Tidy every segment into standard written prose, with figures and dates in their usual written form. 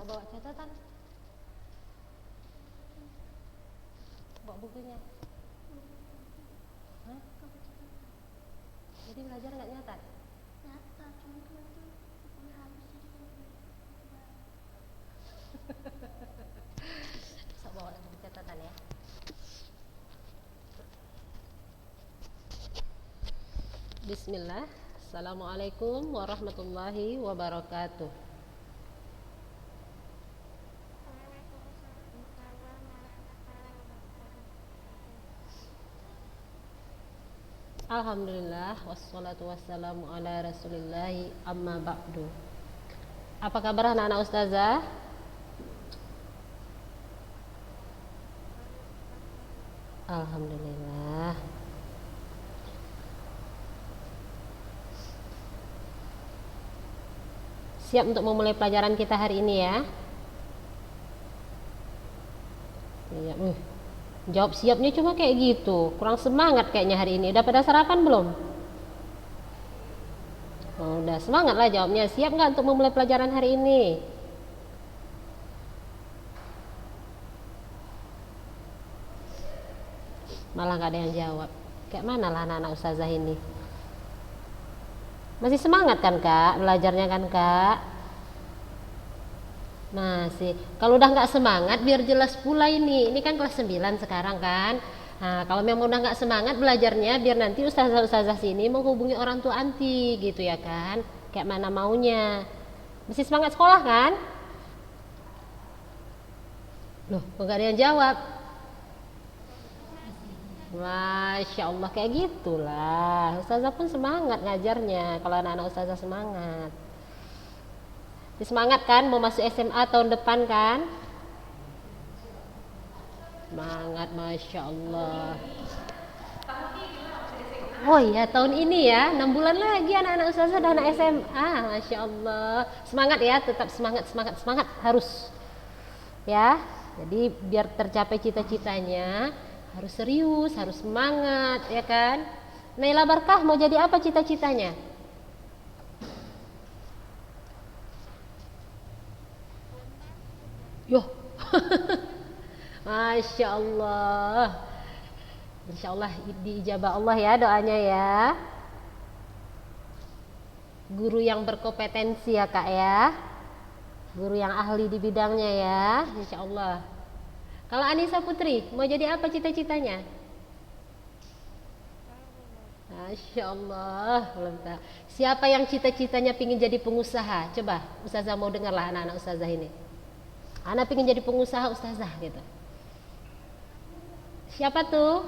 bawa catatan, bawa bukunya. Hah? Jadi belajar nggak nyatat? Nyatat, cuma itu bukunya habis jadi Sok bawa catatan ya. Bismillah. Assalamualaikum warahmatullahi wabarakatuh. Alhamdulillah, wassalatu wassalamu ala rasulillahi amma ba'du. Apa kabar anak-anak ustazah? Alhamdulillah. Siap untuk memulai pelajaran kita hari ini ya? Iya, jawab siapnya cuma kayak gitu, kurang semangat kayaknya hari ini. Udah pada sarapan belum? Oh, udah semangat lah jawabnya. Siap nggak untuk memulai pelajaran hari ini? Malah nggak ada yang jawab. Kayak mana lah anak-anak ustazah ini? Masih semangat kan kak? Belajarnya kan kak? Masih. Kalau udah nggak semangat biar jelas pula ini. Ini kan kelas 9 sekarang kan. Nah, kalau memang udah nggak semangat belajarnya biar nanti ustazah-ustazah sini menghubungi orang tua anti gitu ya kan. Kayak mana maunya. Masih semangat sekolah kan? Loh, kok nggak ada yang jawab? Masya Allah, kayak gitulah. Ustazah pun semangat ngajarnya. Kalau anak-anak ustazah semangat. Semangat kan mau masuk SMA tahun depan kan? Semangat, Masya Allah. Oh iya, tahun ini ya, 6 bulan lagi anak-anak ustazah dan anak SMA. Masya Allah. Semangat ya, tetap semangat, semangat, semangat. Harus ya. Jadi biar tercapai cita-citanya harus serius, harus semangat ya kan. Naila Barkah mau jadi apa cita-citanya? Yoh. Masya Allah. Insya Allah diijabah Allah ya doanya ya. Guru yang berkompetensi ya kak ya. Guru yang ahli di bidangnya ya. Insya Allah. Kalau Anissa Putri mau jadi apa cita-citanya? Masya Allah, belum tahu. Siapa yang cita-citanya pingin jadi pengusaha? Coba ustazah mau dengarlah anak-anak ustazah ini. Anak pingin jadi pengusaha ustazah gitu. Siapa tuh?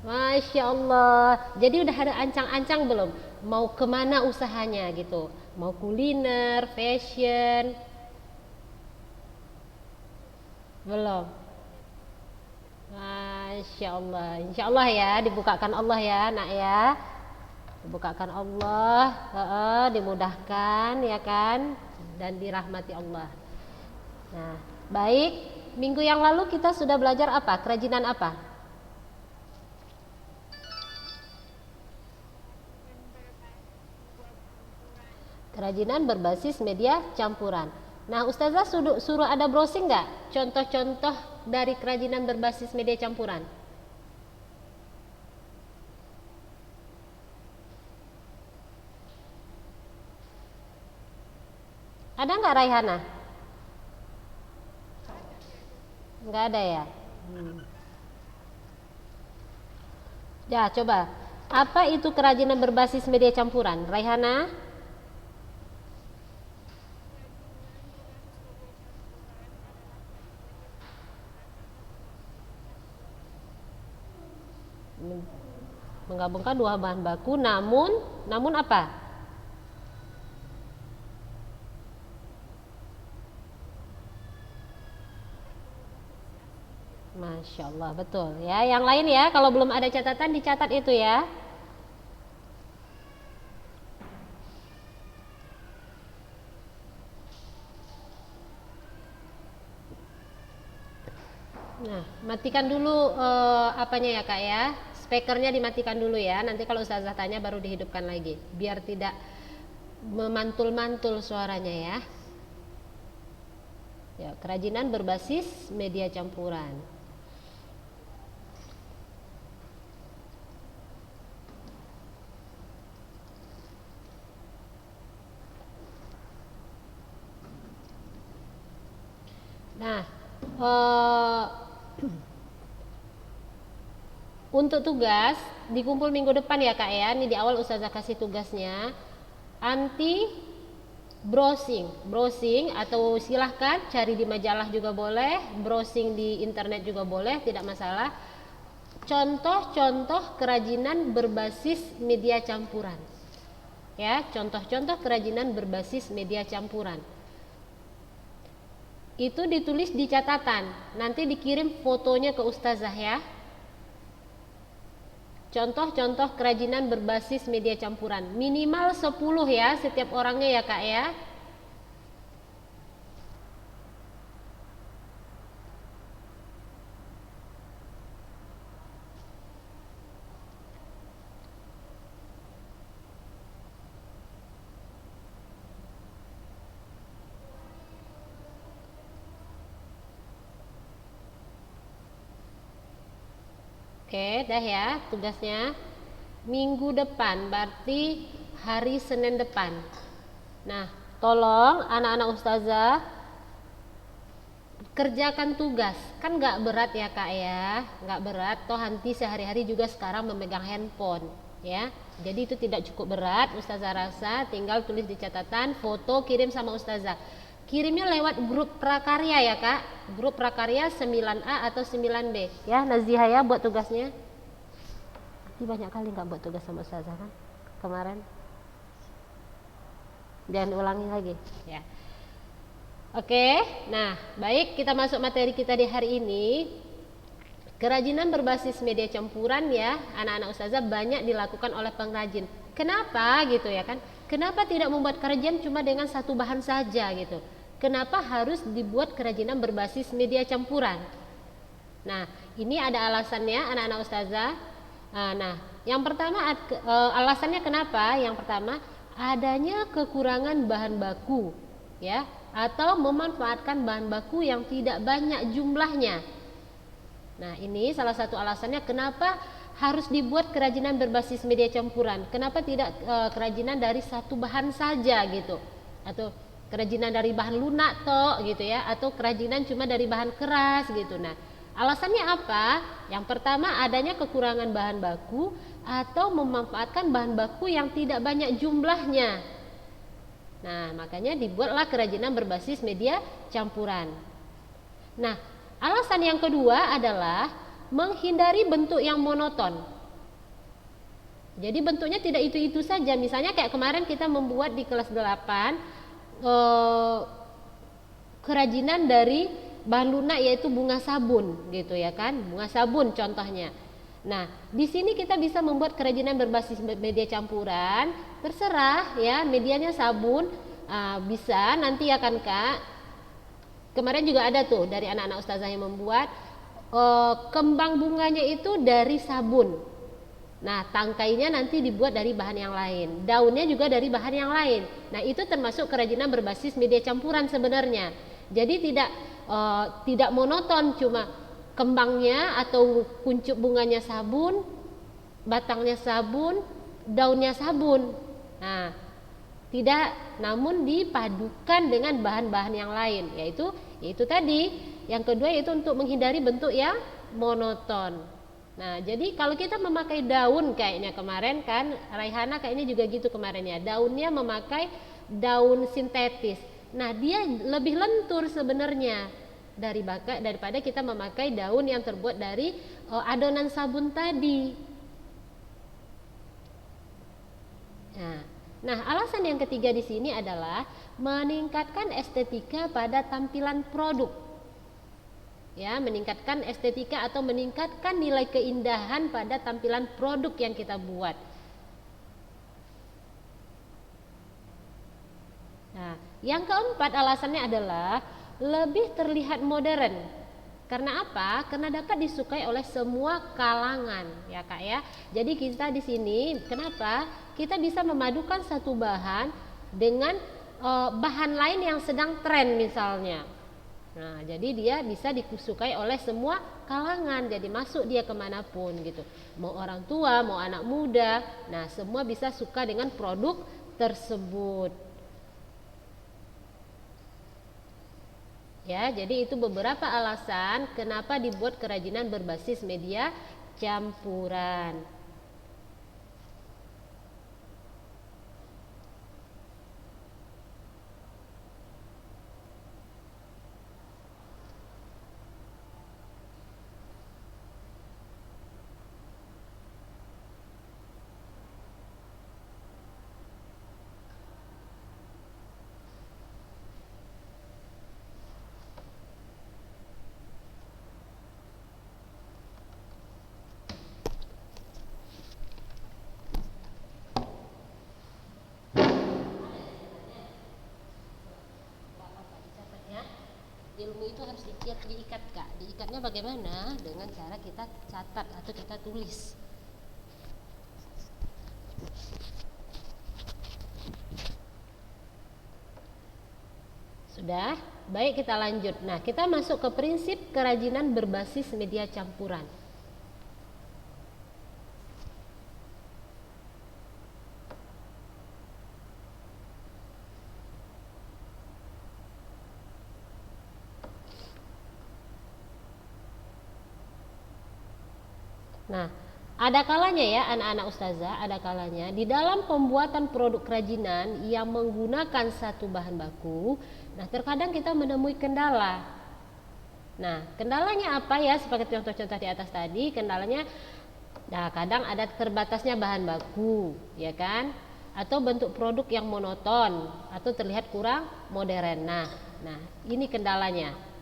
Masya Allah. Jadi udah ada ancang-ancang belum? Mau kemana usahanya gitu? Mau kuliner, fashion? Belum. Masya Allah. Insya Allah ya, dibukakan Allah ya nak ya. Dibukakan Allah, dimudahkan ya kan, dan dirahmati Allah. Nah, baik. Minggu yang lalu kita sudah belajar apa? Kerajinan apa? Kerajinan berbasis media campuran. Nah, ustazah suruh ada browsing nggak? Contoh-contoh dari kerajinan berbasis media campuran. Ada nggak Raihana? Nggak ada ya? Ya, coba. Apa itu kerajinan berbasis media campuran? Raihana? Menggabungkan dua bahan baku namun apa? Masya Allah, betul ya. Yang lain ya, kalau belum ada catatan dicatat itu ya. Nah, matikan dulu apanya ya kak ya. Speakernya dimatikan dulu ya. Nanti kalau ustazah tanya baru dihidupkan lagi, biar tidak memantul-mantul suaranya ya. Ya, kerajinan berbasis media campuran. Nah, untuk tugas dikumpul minggu depan ya Kak ya. Ini di awal Ustazah kasih tugasnya. Anti browsing atau silahkan cari di majalah juga boleh, browsing di internet juga boleh, tidak masalah. Contoh-contoh kerajinan berbasis media campuran. Ya, contoh-contoh kerajinan berbasis media campuran. Itu ditulis di catatan, nanti dikirim fotonya ke Ustazah ya. Contoh-contoh kerajinan berbasis media campuran. Minimal 10 ya setiap orangnya ya Kak ya. Oke, dah ya tugasnya. Minggu depan, berarti hari Senin depan. Nah, tolong anak-anak Ustazah kerjakan tugas. Kan nggak berat ya Kak ya, nggak berat. Toh Hanti sehari-hari juga sekarang memegang handphone ya. Jadi itu tidak cukup berat. Ustazah rasa tinggal tulis di catatan, foto kirim sama Ustazah. Kirimnya lewat grup prakarya ya Kak, grup prakarya 9A atau 9B ya. Naziha ya buat tugasnya. Ini banyak kali nggak buat tugas sama Ustazah kan kemarin. Jangan ulangi lagi ya. Oke, nah baik, kita masuk materi kita di hari ini. Kerajinan berbasis media campuran ya, anak-anak Ustazah banyak dilakukan oleh pengrajin. Kenapa gitu ya kan? Kenapa tidak membuat kerajinan cuma dengan satu bahan saja gitu? Kenapa harus dibuat kerajinan berbasis media campuran? Nah, ini ada alasannya anak-anak Ustazah. Nah, yang pertama alasannya kenapa? Yang pertama, adanya kekurangan bahan baku ya, atau memanfaatkan bahan baku yang tidak banyak jumlahnya. Nah, ini salah satu alasannya kenapa harus dibuat kerajinan berbasis media campuran. Kenapa tidak kerajinan dari satu bahan saja gitu, atau kerajinan dari bahan lunak toh gitu ya, atau kerajinan cuma dari bahan keras gitu. Nah, alasannya apa? Yang pertama, adanya kekurangan bahan baku atau memanfaatkan bahan baku yang tidak banyak jumlahnya. Nah, makanya dibuatlah kerajinan berbasis media campuran. Nah, alasan yang kedua adalah menghindari bentuk yang monoton. Jadi bentuknya tidak itu-itu saja. Misalnya kayak kemarin kita membuat di kelas 8 kerajinan dari bahan lunak yaitu bunga sabun gitu ya kan, bunga sabun contohnya. Nah, di sini kita bisa membuat kerajinan berbasis media campuran, terserah ya, medianya sabun, bisa nanti ya kan Kak. Kemarin juga ada tuh dari anak-anak Ustazah yang membuat kembang bunganya itu dari sabun. Nah, tangkainya nanti dibuat dari bahan yang lain, daunnya juga dari bahan yang lain. Nah, itu termasuk kerajinan berbasis media campuran sebenarnya. Jadi tidak monoton cuma kembangnya atau kuncup bunganya sabun, batangnya sabun, daunnya sabun. Nah, tidak, namun dipadukan dengan bahan-bahan yang lain, yaitu tadi. Yang kedua yaitu untuk menghindari bentuk yang monoton. Nah, jadi kalau kita memakai daun kayaknya kemarin kan, Raihana kayaknya juga gitu kemarin ya. Daunnya memakai daun sintetis. Nah, dia lebih lentur sebenarnya daripada kita memakai daun yang terbuat dari adonan sabun tadi. Nah, alasan yang ketiga di sini adalah meningkatkan estetika pada tampilan produk. Ya, meningkatkan estetika atau meningkatkan nilai keindahan pada tampilan produk yang kita buat. Nah, yang keempat alasannya adalah lebih terlihat modern. Karena apa? Karena dapat disukai oleh semua kalangan, ya Kak ya. Jadi kita di sini kenapa? Kita bisa memadukan satu bahan dengan bahan lain yang sedang tren misalnya. Nah, jadi dia bisa disukai oleh semua kalangan, jadi masuk dia kemanapun gitu. Mau orang tua, mau anak muda, nah semua bisa suka dengan produk tersebut. Ya, jadi itu beberapa alasan kenapa dibuat kerajinan berbasis media campuran. Ilmu itu harus diikat Kak. Diikatnya bagaimana? Dengan cara kita catat atau kita tulis. Sudah? Baik, kita lanjut. Nah, kita masuk ke prinsip kerajinan berbasis media campuran. Nah, ada kalanya ya anak-anak ustazah, ada kalanya di dalam pembuatan produk kerajinan yang menggunakan satu bahan baku, nah terkadang kita menemui kendala. Nah, kendalanya apa ya? Seperti contoh-contoh di atas tadi, kendalanya nah kadang ada terbatasnya bahan baku, ya kan? Atau bentuk produk yang monoton atau terlihat kurang modern. Nah, ini kendalanya.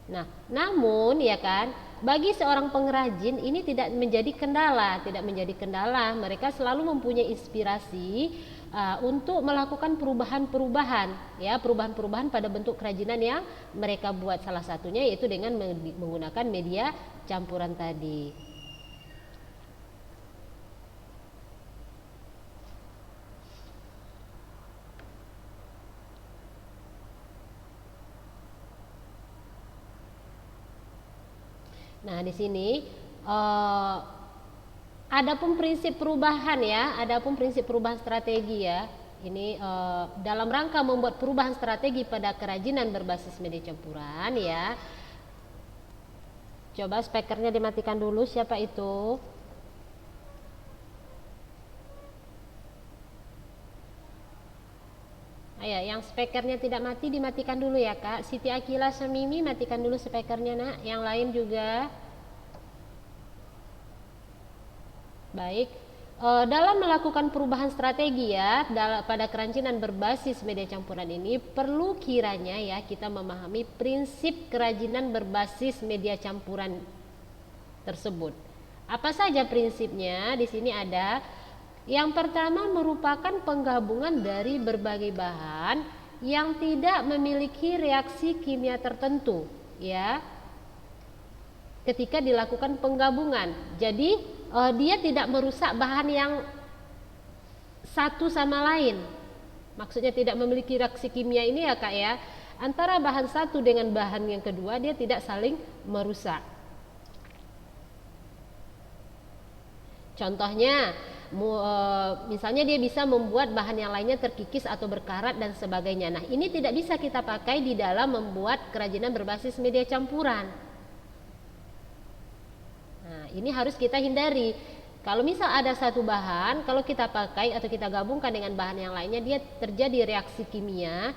Nah, namun ya kan, bagi seorang pengrajin ini tidak menjadi kendala, Mereka selalu mempunyai inspirasi untuk melakukan perubahan-perubahan, ya, perubahan-perubahan pada bentuk kerajinan yang mereka buat. Salah satunya yaitu dengan menggunakan media campuran tadi. Nah, di sini adapun prinsip perubahan ya, adapun prinsip perubahan strategi ya. Ini dalam rangka membuat perubahan strategi pada kerajinan berbasis media campuran ya. Coba speakernya dimatikan dulu, siapa itu? Ayo, yang speakernya tidak mati dimatikan dulu ya Kak. Siti Akila Samimi, matikan dulu speakernya Nak. Yang lain juga. Baik. Dalam melakukan perubahan strategi ya pada kerajinan berbasis media campuran ini perlu kiranya ya kita memahami prinsip kerajinan berbasis media campuran tersebut. Apa saja prinsipnya? Di sini ada. Yang pertama merupakan penggabungan dari berbagai bahan yang tidak memiliki reaksi kimia tertentu ya ketika dilakukan penggabungan. Jadi dia tidak merusak bahan yang satu sama lain. Maksudnya tidak memiliki reaksi kimia ini ya Kak ya. Antara bahan satu dengan bahan yang kedua dia tidak saling merusak. Contohnya misalnya dia bisa membuat bahan yang lainnya terkikis atau berkarat dan sebagainya. Nah, ini tidak bisa kita pakai di dalam membuat kerajinan berbasis media campuran. Nah, ini harus kita hindari. Kalau misal ada satu bahan, kalau kita pakai atau kita gabungkan dengan bahan yang lainnya, dia terjadi reaksi kimia.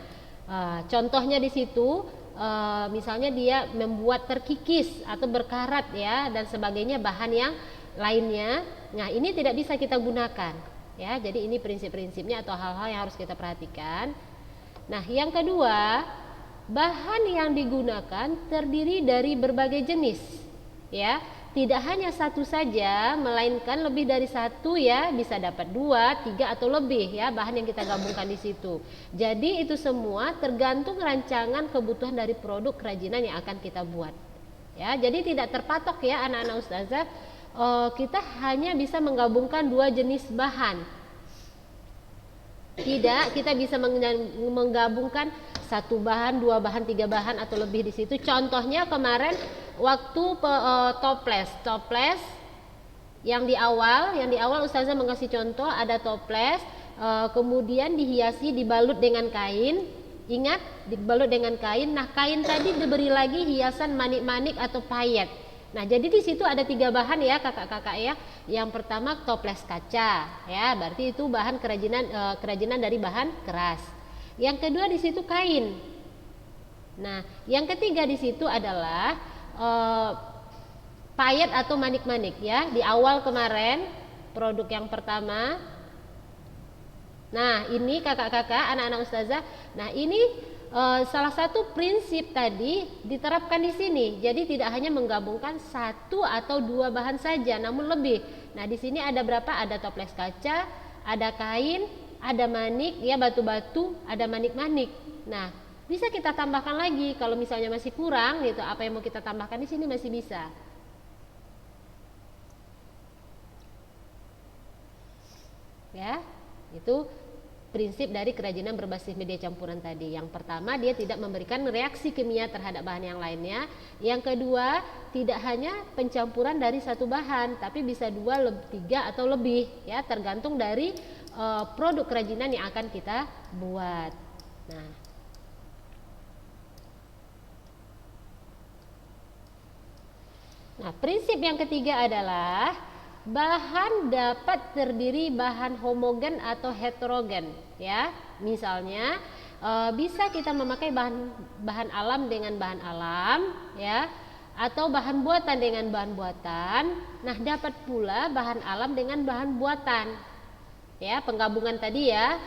Contohnya di situ, misalnya dia membuat terkikis atau berkarat ya dan sebagainya bahan yang lainnya. Nah, ini tidak bisa kita gunakan ya. Jadi ini prinsip-prinsipnya atau hal-hal yang harus kita perhatikan. Nah, yang kedua, bahan yang digunakan terdiri dari berbagai jenis ya. Tidak hanya satu saja, melainkan lebih dari satu ya, bisa dapat 2, 3 atau lebih ya bahan yang kita gabungkan di situ. Jadi itu semua tergantung rancangan kebutuhan dari produk kerajinan yang akan kita buat. Ya, jadi tidak terpatok ya anak-anak ustazah. Kita hanya bisa menggabungkan 2 jenis bahan. Tidak, kita bisa menggabungkan satu bahan, dua bahan, tiga bahan atau lebih di situ. Contohnya kemarin waktu toples yang di awal Ustazah mengasih contoh ada toples, kemudian dihiasi dibalut dengan kain. Ingat, dibalut dengan kain. Nah, kain tadi diberi lagi hiasan manik-manik atau payet. Nah, jadi di situ ada tiga bahan ya kakak-kakak ya. Yang pertama toples kaca, ya, berarti itu bahan kerajinan dari bahan keras. Yang kedua di situ kain. Nah, yang ketiga di situ adalah payet atau manik-manik ya. Di awal kemarin produk yang pertama. Nah, ini kakak-kakak, anak-anak ustazah. Nah, ini salah satu prinsip tadi diterapkan di sini. Jadi tidak hanya menggabungkan satu atau dua bahan saja, namun lebih. Nah, di sini ada berapa? Ada toples kaca, ada kain, ada manik, ya batu-batu, ada manik-manik. Nah, bisa kita tambahkan lagi kalau misalnya masih kurang gitu. Apa yang mau kita tambahkan di sini masih bisa. Ya, itu prinsip dari kerajinan berbasis media campuran tadi. Yang pertama, dia tidak memberikan reaksi kimia terhadap bahan yang lainnya. Yang kedua, tidak hanya pencampuran dari satu bahan, tapi bisa dua, tiga atau lebih, ya, tergantung dari produk kerajinan yang akan kita buat. Nah, prinsip yang ketiga adalah bahan dapat terdiri bahan homogen atau heterogen, ya. Misalnya bisa kita memakai bahan alam dengan bahan alam, ya, atau bahan buatan dengan bahan buatan. Nah, dapat pula bahan alam dengan bahan buatan, ya. Penggabungan tadi ya,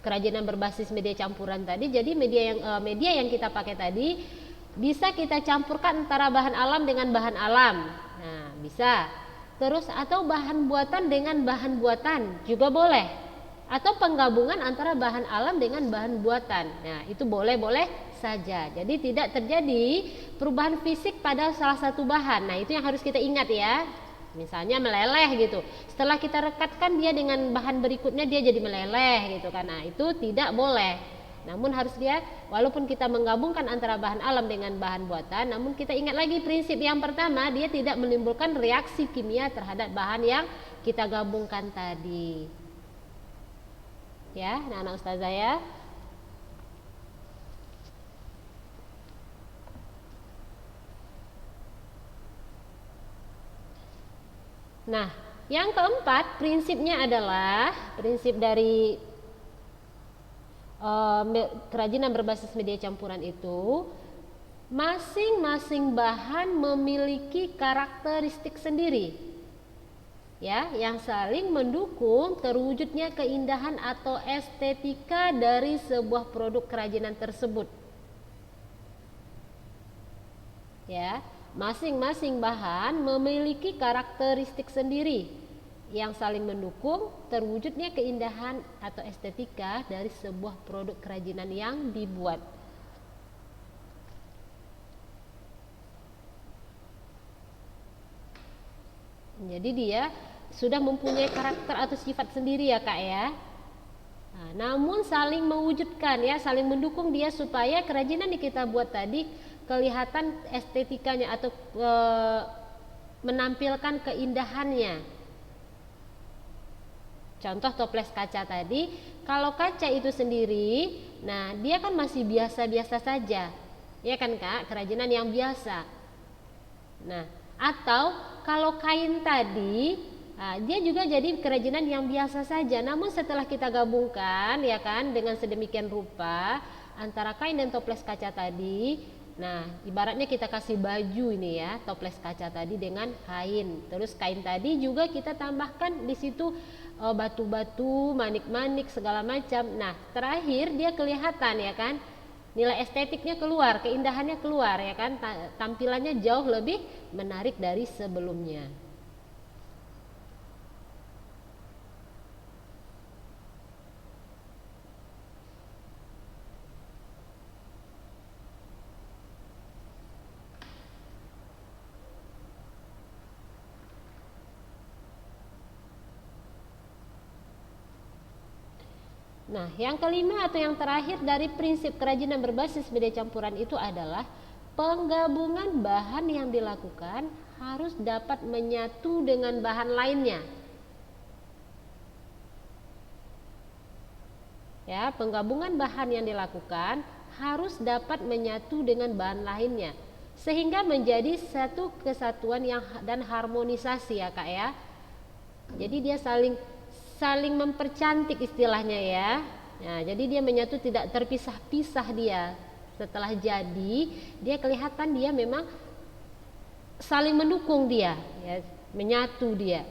kerajinan berbasis media campuran tadi. Jadi media yang kita pakai tadi bisa kita campurkan antara bahan alam dengan bahan alam. Nah, bisa. Terus atau bahan buatan dengan bahan buatan juga boleh. Atau penggabungan antara bahan alam dengan bahan buatan. Nah, itu boleh-boleh saja. Jadi tidak terjadi perubahan fisik pada salah satu bahan. Nah, itu yang harus kita ingat ya. Misalnya meleleh gitu. Setelah kita rekatkan dia dengan bahan berikutnya dia jadi meleleh gitu kan. Nah, itu tidak boleh. Namun harus dia, walaupun kita menggabungkan antara bahan alam dengan bahan buatan, namun kita ingat lagi prinsip yang pertama, dia tidak menimbulkan reaksi kimia terhadap bahan yang kita gabungkan tadi. Ya, anak-anak ustazah ya. Nah, yang keempat prinsipnya adalah prinsip dari kerajinan berbasis media campuran itu, masing-masing bahan memiliki karakteristik sendiri, ya, yang saling mendukung terwujudnya keindahan atau estetika dari sebuah produk kerajinan tersebut. Ya, masing-masing bahan memiliki karakteristik sendiri yang saling mendukung terwujudnya keindahan atau estetika dari sebuah produk kerajinan yang dibuat. Jadi dia sudah mempunyai karakter atau sifat sendiri ya kak ya. Nah, namun saling mewujudkan ya, saling mendukung dia supaya kerajinan yang kita buat tadi kelihatan estetikanya atau menampilkan keindahannya. Contoh toples kaca tadi, kalau kaca itu sendiri, nah dia kan masih biasa-biasa saja, ya kan kak, kerajinan yang biasa. Nah, atau kalau kain tadi, nah, dia juga jadi kerajinan yang biasa saja. Namun setelah kita gabungkan, ya kan, dengan sedemikian rupa antara kain dan toples kaca tadi, nah ibaratnya kita kasih baju ini ya, toples kaca tadi dengan kain. Terus kain tadi juga kita tambahkan di situ batu-batu, manik-manik segala macam. Nah, terakhir dia kelihatan ya kan, nilai estetiknya keluar, keindahannya keluar ya kan, tampilannya jauh lebih menarik dari sebelumnya. Nah, yang kelima atau yang terakhir dari prinsip kerajinan berbasis media campuran itu adalah penggabungan bahan yang dilakukan harus dapat menyatu dengan bahan lainnya. Ya, penggabungan bahan yang dilakukan harus dapat menyatu dengan bahan lainnya sehingga menjadi satu kesatuan yang dan harmonisasi ya Kak ya. Jadi dia saling mempercantik istilahnya ya. Nah, jadi dia menyatu tidak terpisah-pisah dia. Setelah jadi, dia kelihatan dia memang saling mendukung dia, ya, menyatu dia.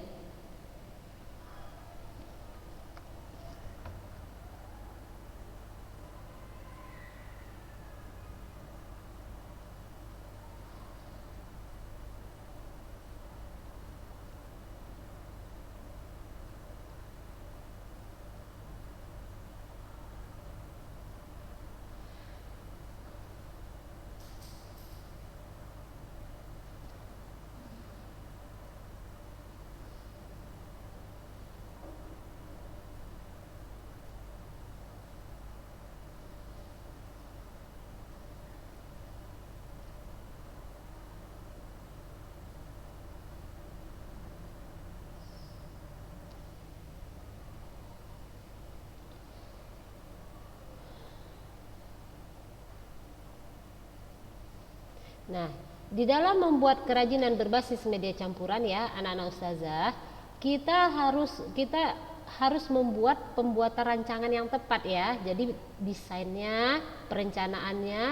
Nah, di dalam membuat kerajinan berbasis media campuran ya, anak-anak ustazah, kita harus membuat pembuatan rancangan yang tepat ya. Jadi desainnya, perencanaannya,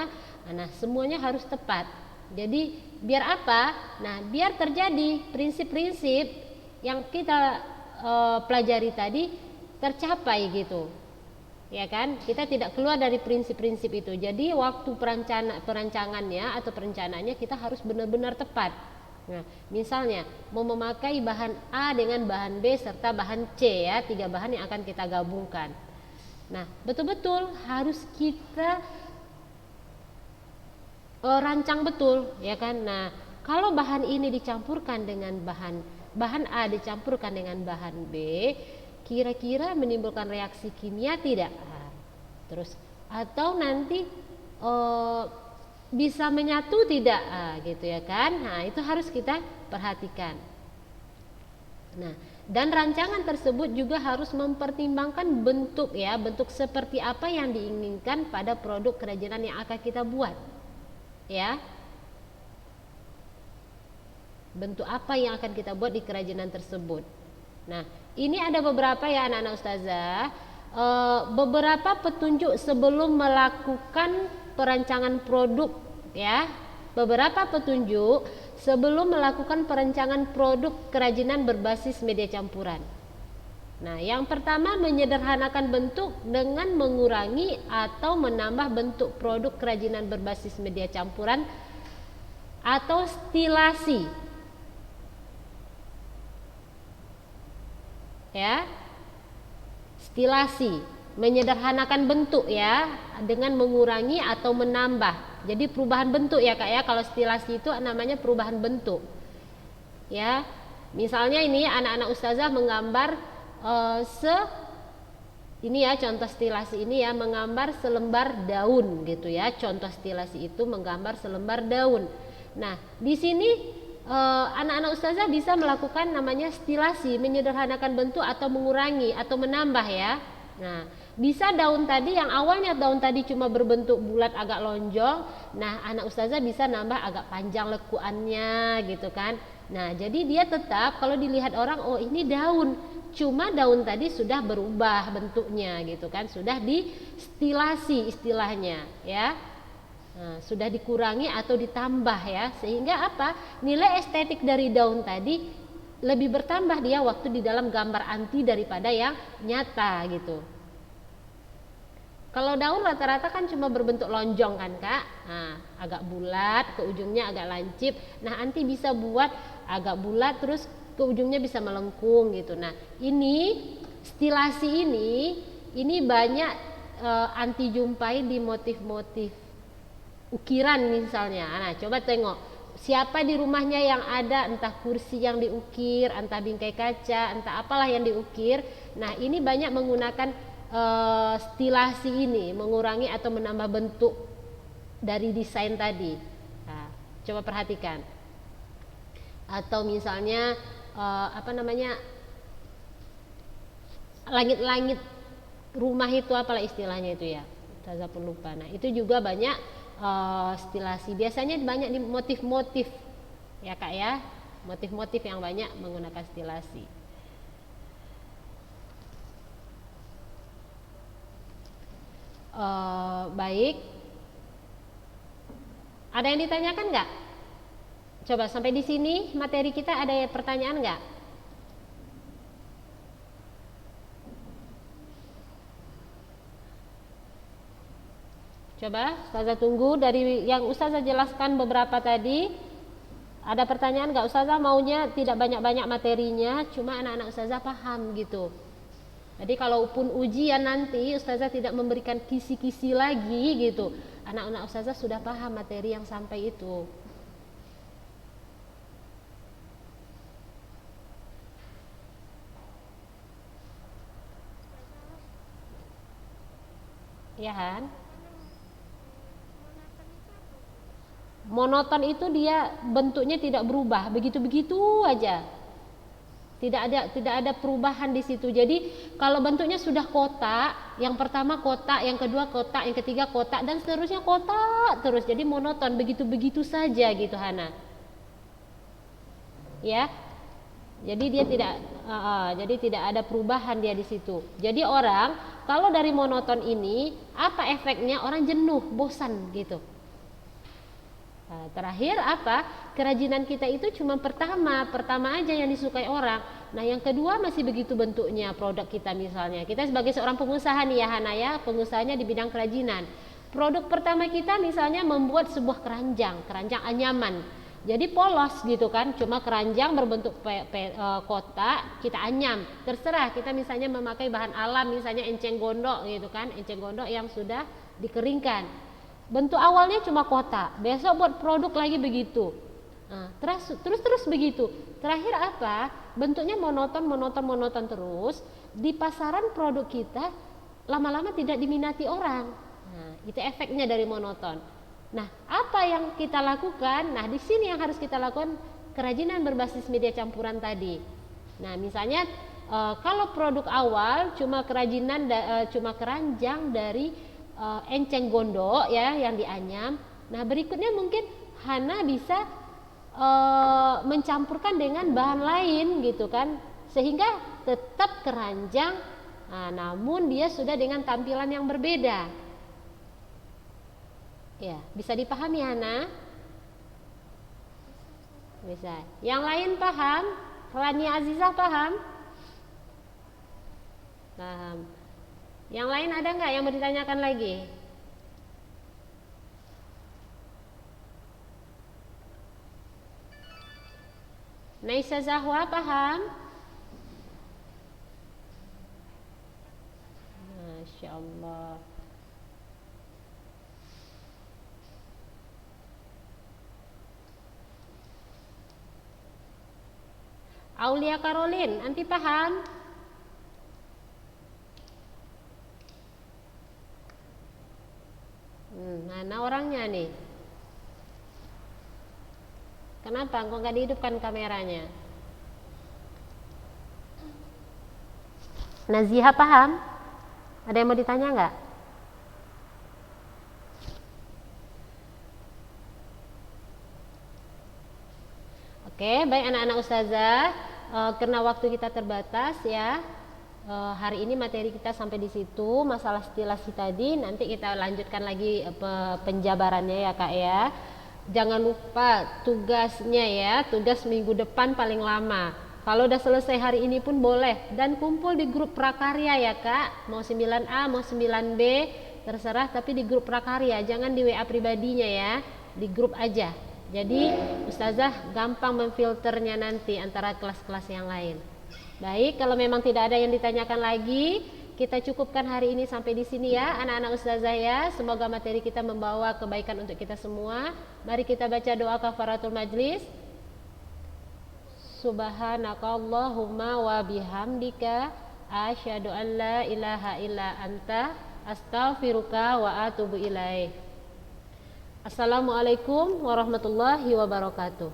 nah semuanya harus tepat. Jadi biar apa? Nah, biar terjadi prinsip-prinsip yang kita pelajari tadi tercapai gitu. Ya kan, kita tidak keluar dari prinsip-prinsip itu. Jadi waktu perancangannya atau perencanaannya kita harus benar-benar tepat. Nah, misalnya mau memakai bahan A dengan bahan B serta bahan C ya, 3 bahan yang akan kita gabungkan. Nah, betul-betul harus kita rancang betul ya kan. Nah, kalau bahan ini dicampurkan dengan bahan A dicampurkan dengan bahan B, kira-kira menimbulkan reaksi kimia tidak? Terus atau nanti bisa menyatu tidak? Gitu ya kan? Nah, itu harus kita perhatikan. Nah, dan rancangan tersebut juga harus mempertimbangkan bentuk ya, bentuk seperti apa yang diinginkan pada produk kerajinan yang akan kita buat. Ya. Bentuk apa yang akan kita buat di kerajinan tersebut. Nah, ini ada beberapa ya anak-anak ustazah, beberapa petunjuk sebelum melakukan perancangan produk ya. Beberapa petunjuk sebelum melakukan perancangan produk kerajinan berbasis media campuran. Nah, yang pertama menyederhanakan bentuk dengan mengurangi atau menambah bentuk produk kerajinan berbasis media campuran atau stilasi. Ya, stilasi, menyederhanakan bentuk ya dengan mengurangi atau menambah. Jadi perubahan bentuk ya Kak ya. Kalau stilasi itu namanya perubahan bentuk. Ya, misalnya ini anak-anak ustazah menggambar ini ya, contoh stilasi ini ya, menggambar selembar daun gitu ya. Contoh stilasi itu menggambar selembar daun. Nah, di sini anak-anak ustazah bisa melakukan namanya stilasi, menyederhanakan bentuk atau mengurangi atau menambah ya. Nah, bisa daun tadi yang awalnya daun tadi cuma berbentuk bulat agak lonjong, nah anak ustazah bisa nambah agak panjang lekuannya gitu kan. Nah, jadi dia tetap kalau dilihat orang, oh ini daun, cuma daun tadi sudah berubah bentuknya gitu kan, sudah distilasi istilahnya ya. Nah, sudah dikurangi atau ditambah ya, sehingga apa, nilai estetik dari daun tadi lebih bertambah dia waktu di dalam gambar anti daripada yang nyata gitu. Kalau daun rata-rata kan cuma berbentuk lonjong kan Kak, nah, agak bulat, ke ujungnya agak lancip. Nah, anti bisa buat agak bulat terus ke ujungnya bisa melengkung gitu. Nah, ini stilasi ini banyak anti jumpai di motif-motif ukiran misalnya. Nah, coba tengok siapa di rumahnya yang ada entah kursi yang diukir, entah bingkai kaca, entah apalah yang diukir. Nah, ini banyak menggunakan stilasi ini, mengurangi atau menambah bentuk dari desain tadi. Nah, coba perhatikan. Atau misalnya langit-langit rumah itu apalah istilahnya itu ya, saya pun lupa. Nah itu juga banyak stilasi, biasanya banyak di motif-motif ya Kak ya, motif-motif yang banyak menggunakan stilasi. Baik, ada yang ditanyakan nggak? Coba sampai di sini materi kita ada pertanyaan nggak? Coba Ustazah tunggu dari yang Ustazah jelaskan beberapa tadi. Ada pertanyaan nggak? Ustazah maunya tidak banyak-banyak materinya, cuma anak-anak Ustazah paham gitu. Jadi kalaupun ujian nanti Ustazah tidak memberikan kisi-kisi lagi gitu, anak-anak Ustazah sudah paham materi yang sampai itu. Ya kan? Monoton itu dia bentuknya tidak berubah, begitu-begitu aja. Tidak ada perubahan di situ. Jadi kalau bentuknya sudah kotak, yang pertama kotak, yang kedua kotak, yang ketiga kotak, dan seterusnya kotak terus. Jadi monoton, begitu-begitu saja gitu Hana. Ya. Jadi dia tidak ada perubahan dia di situ. Jadi orang kalau dari monoton ini apa efeknya? Orang jenuh, bosan gitu. Nah, terakhir apa? Kerajinan kita itu cuma pertama aja yang disukai orang. Nah yang kedua masih begitu bentuknya produk kita misalnya. Kita sebagai seorang pengusaha nih ya Hana ya, pengusahanya di bidang kerajinan. Produk pertama kita misalnya membuat sebuah keranjang anyaman. Jadi polos gitu kan, cuma keranjang berbentuk kotak, kita anyam. Terserah kita misalnya memakai bahan alam, misalnya enceng gondok gitu kan, enceng gondok yang sudah dikeringkan. Bentuk awalnya cuma kotak, besok buat produk lagi begitu. Nah, terus begitu. Terakhir apa? Bentuknya monoton terus. Di pasaran produk kita lama-lama tidak diminati orang. Nah, itu efeknya dari monoton. Nah, apa yang kita lakukan? Nah, di sini yang harus kita lakukan kerajinan berbasis media campuran tadi. Nah, misalnya kalau produk awal cuma keranjang dari enceng gondok ya yang dianyam. Nah, berikutnya mungkin Hana bisa mencampurkan dengan bahan lain gitu kan, sehingga tetap keranjang, namun dia sudah dengan tampilan yang berbeda. Ya, bisa dipahami Hana? Bisa. Yang lain paham? Rania Azizah paham? Paham. Yang lain ada nggak yang mau ditanyakan lagi? Naisa Zahwa paham? Masya Allah. Aulia Karolin, anti paham? Mana orangnya nih? Kenapa kok nggak dihidupkan kameranya? Naziha paham? Ada yang mau ditanya nggak? Oke, baik anak-anak ustazah, karena waktu kita terbatas ya, hari ini materi kita sampai di situ. Masalah stilasi tadi nanti kita lanjutkan lagi penjabarannya ya Kak ya. Jangan lupa tugasnya ya, tugas minggu depan paling lama. Kalau udah selesai hari ini pun boleh, dan kumpul di grup prakarya ya Kak. Mau 9A, mau 9B, terserah, tapi di grup prakarya, jangan di WA pribadinya ya, di grup aja. Jadi ustazah gampang memfilternya nanti antara kelas-kelas yang lain. Baik, kalau memang tidak ada yang ditanyakan lagi, kita cukupkan hari ini sampai di sini ya anak-anak ustazah ya. Semoga materi kita membawa kebaikan untuk kita semua. Mari kita baca doa kafaratul majlis. Subhanakallahumma wa bihamdika Asyhadu an la ilaha illa anta astaghfiruka wa atubu ilaik. Assalamualaikum warahmatullahi wabarakatuh.